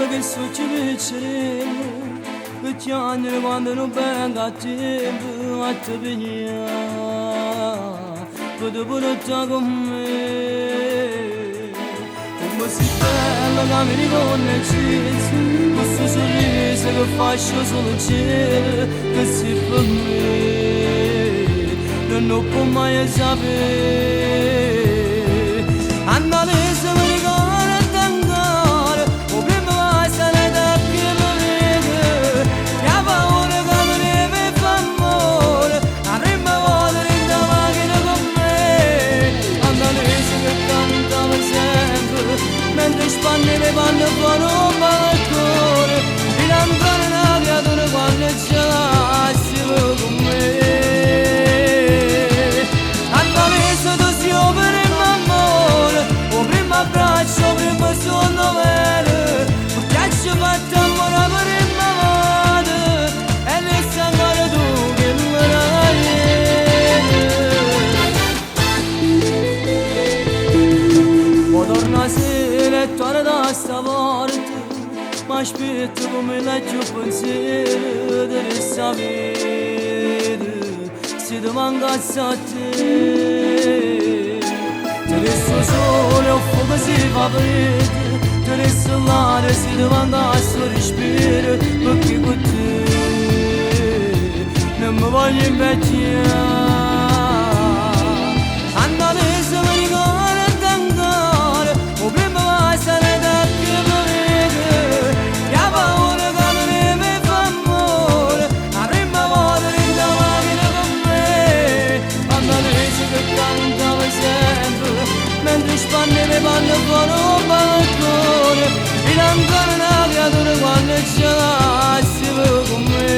che succede che ti hanno quando non venga a tempo a te venire per portare con me come si bella che mi riconosci questo sorriso che faccio solo il cielo che si per me non può mai sapere andare se mi ricordo ancora o prima vai sarà da che mi vede e ha paura che mi deve fa amore la prima volta in da macchina con me andare se che cantava sempre mentre spanne le panne fuori un balcone e l'andare una creatura quando ce l'hassi con me abbraccio prima sono vero perché ci fatto amore per il mamma e ne sangue tu che mi dai torna sera e torna da stavolta ma aspetto come legge un pensiero di sapere se ti mancasse a te Adesso sole o fuoco si fa freddo Adesso l'aria si domanda al suo respiro perché con te non mi voglio invecchiare adesso mi ricordo ancora o prima vai sarà da che mi vede e ha paura che non deve fa amore la prima volta in da macchina con me adesso che cantava sempre mentre spanne le panne fuori un balcone e ancora una creatura quando ce l'hassi con me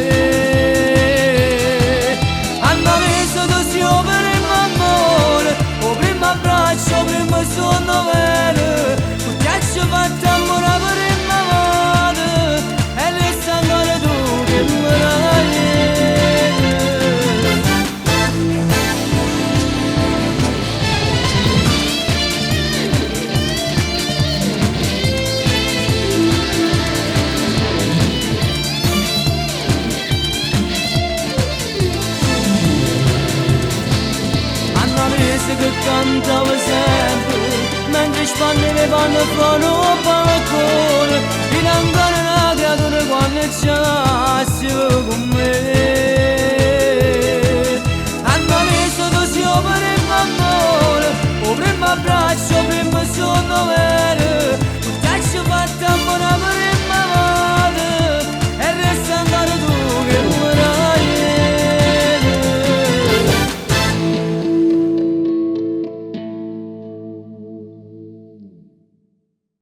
hanno visto tu si opera il amore o prima abbraccio prima sono vero perché ci fatto amore per il mamma e ne sangue tu che mi dai che cantava sempre mentre spanne le panne fuori un balcone